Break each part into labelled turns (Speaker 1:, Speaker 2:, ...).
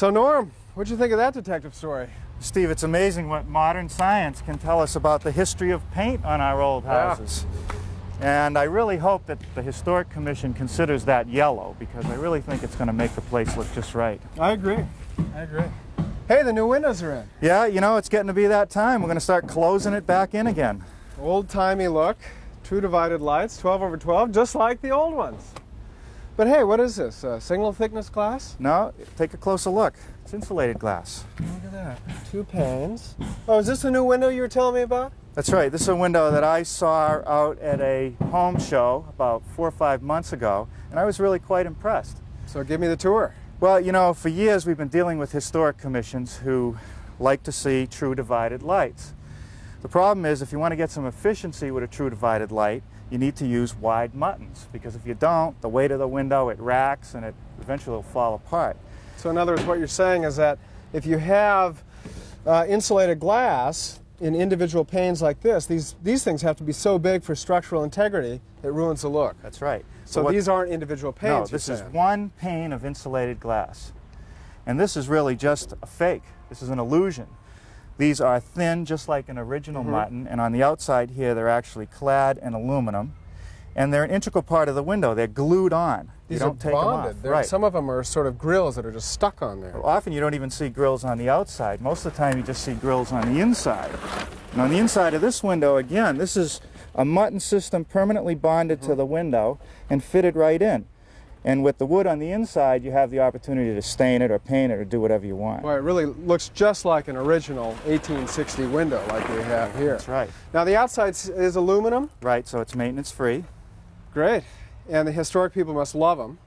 Speaker 1: So Norm, what'd you think of that detective story?
Speaker 2: Steve, it's amazing what modern science can tell us about the history of paint on our old houses. And I really hope that the Historic Commission considers that yellow, because I really think it's going to make the place look just right.
Speaker 1: I agree. I agree. Hey, the new windows are in.
Speaker 2: Yeah, you know, it's getting to be that time. We're going to start closing it back in again.
Speaker 1: Old-timey look, true divided lights, 12/12, just like the old ones. But hey, what is this, single thickness glass?
Speaker 2: No, take a closer look. It's insulated glass.
Speaker 1: Look at that, 2 panes. Oh, is this the new window you were telling me about?
Speaker 2: That's right. This is a window that I saw out at a home show about 4 or 5 months ago, and I was really quite impressed.
Speaker 1: So give me the tour.
Speaker 2: Well, you know, for years we've been dealing with historic commissions who like to see true divided lights. The problem is, if you want to get some efficiency with a true divided light, you need to use wide muttons, because if you don't, the weight of the window, it racks and it eventually will fall apart.
Speaker 1: So in other words, what you're saying is that if you have insulated glass in individual panes like this, these things have to be so big for structural integrity it ruins the look.
Speaker 2: That's right.
Speaker 1: So these aren't individual panes?
Speaker 2: No, this is one pane of insulated glass. And this is really just a fake. This is an illusion. These are thin, just like an original mutton, and on the outside here they're actually clad in aluminum. And they're an integral part of the window. They're glued on.
Speaker 1: These
Speaker 2: you don't take
Speaker 1: bonded.
Speaker 2: them off. Right.
Speaker 1: Some of them are sort of grills that are just stuck on there.
Speaker 2: Well, often you don't even see grills on the outside. Most of the time you just see grills on the inside. And on the inside of this window, again, this is a mutton system permanently bonded to the window and fitted right in. And with the wood on the inside, you have the opportunity to stain it or paint it or do whatever you want.
Speaker 1: Well, it really looks just like an original 1860 window like we have here.
Speaker 2: That's right.
Speaker 1: Now the outside is aluminum?
Speaker 2: Right, so it's maintenance free.
Speaker 1: Great. And the historic people must love them.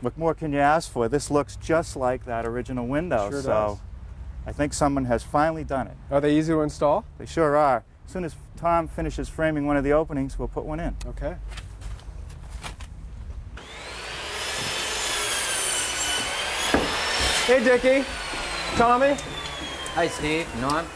Speaker 2: What more can you ask for? This looks just like that original window.
Speaker 1: Sure
Speaker 2: so
Speaker 1: does.
Speaker 2: I think someone has finally done it.
Speaker 1: Are they easy to install?
Speaker 2: They sure are. As soon as Tom finishes framing one of the openings, we'll put one in.
Speaker 1: Okay. Hey, Dickie. Tommy.
Speaker 3: Hi, Steve. Norm.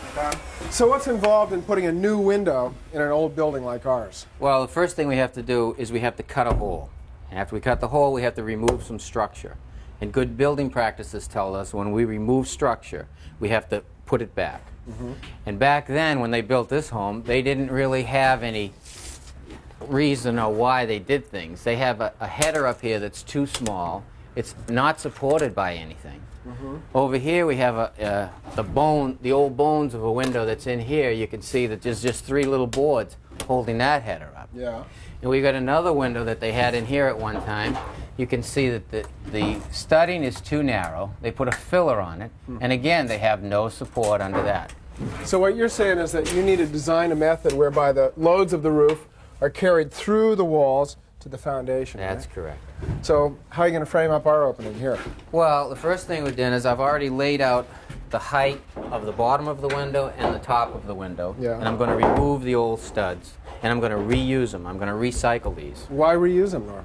Speaker 1: So what's involved in putting a new window in an old building like ours?
Speaker 3: Well, the first thing we have to do is we have to cut a hole. And after we cut the hole, we have to remove some structure. And good building practices tell us when we remove structure, we have to put it back. And back then, when they built this home, they didn't really have any reason or why they did things. They have a header up here that's too small. It's not supported by anything. Over here we have the old bones of a window that's in here. You can see that there's just 3 little boards holding that header up.
Speaker 1: Yeah.
Speaker 3: And we got another window that they had in here at one time. You can see that the studding is too narrow. They put a filler on it, and again they have no support under that.
Speaker 1: So what you're saying is that you need to design a method whereby the loads of the roof are carried through the walls to the foundation.
Speaker 3: That's
Speaker 1: right?
Speaker 3: correct.
Speaker 1: So how are you going to frame up our opening here?
Speaker 3: Well, the first thing we've done is I've already laid out the height of the bottom of the window and the top of the window.
Speaker 1: Yeah.
Speaker 3: And I'm going to remove the old studs, and I'm going to reuse them. I'm going to recycle these.
Speaker 1: Why reuse them, Norm?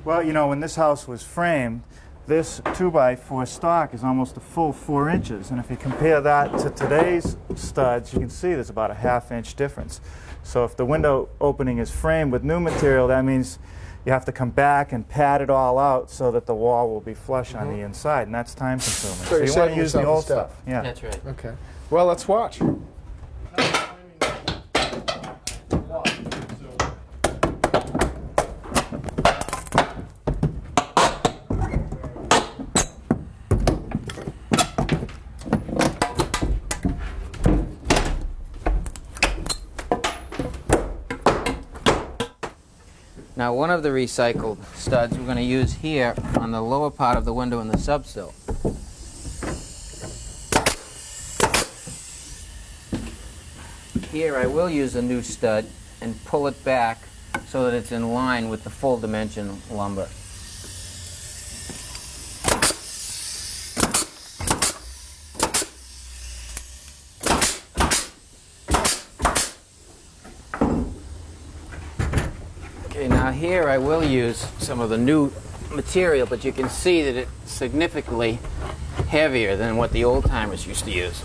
Speaker 2: Well, you know, when this house was framed, this 2x4 stock is almost a full 4 inches. And if you compare that to today's studs, you can see there's about a ½ inch difference. So if the window opening is framed with new material, that means you have to come back and pad it all out so that the wall will be flush on the inside, and that's time consuming.
Speaker 1: So you're
Speaker 2: you want to
Speaker 1: saving
Speaker 2: use the
Speaker 1: yourself a
Speaker 2: old
Speaker 1: step.
Speaker 2: stuff. Yeah.
Speaker 3: That's right.
Speaker 1: Okay. Well, let's watch.
Speaker 3: Now, one of the recycled studs we're going to use here on the lower part of the window in the subsill. Here I will use a new stud and pull it back so that it's in line with the full dimension lumber. Okay, now here I will use some of the new material, but you can see that it's significantly heavier than what the old-timers used to use.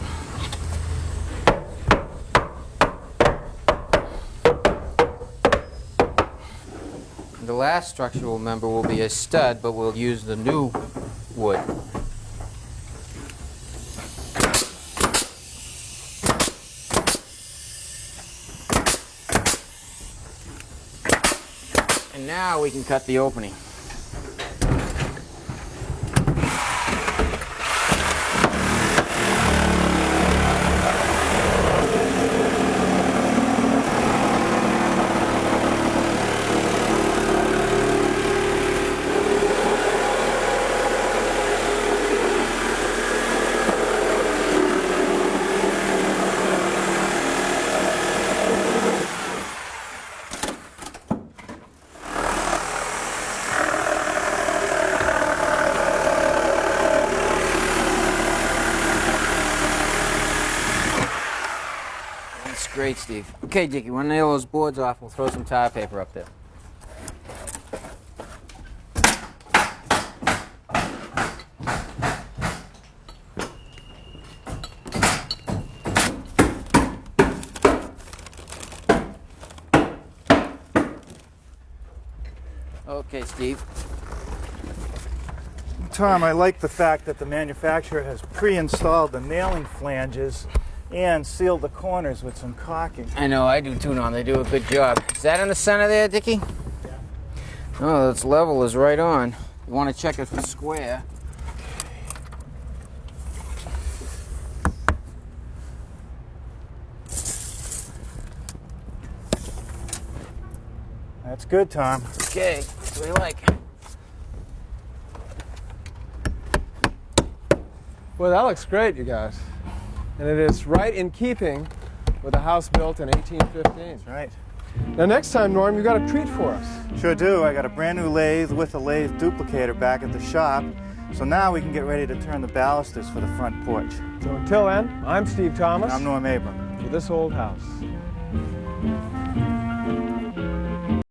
Speaker 3: The last structural member will be a stud, but we'll use the new wood. Now we can cut the opening. Great, Steve. Okay, Dickie, when nail those boards off, we'll throw some tire paper up there. Okay, Steve.
Speaker 2: Tom, I like the fact that the manufacturer has pre-installed the nailing flanges and sealed the corners with some caulking.
Speaker 3: I know, I do too, Norm. They do a good job. Is that in the center there, Dickie?
Speaker 2: Yeah.
Speaker 3: Oh, that's level is right on. You want to check it for square.
Speaker 2: That's good, Tom.
Speaker 3: Okay, that's what I like.
Speaker 1: Well, that looks great, you guys. And it is right in keeping with a house built in 1815.
Speaker 2: That's right.
Speaker 1: Now next time, Norm, you got a treat for us.
Speaker 2: Sure do. I got a brand new lathe with a lathe duplicator back at the shop. So now we can get ready to turn the balusters for the front porch.
Speaker 1: So until then, I'm Steve Thomas.
Speaker 2: I'm Norm Abram.
Speaker 1: For This Old House.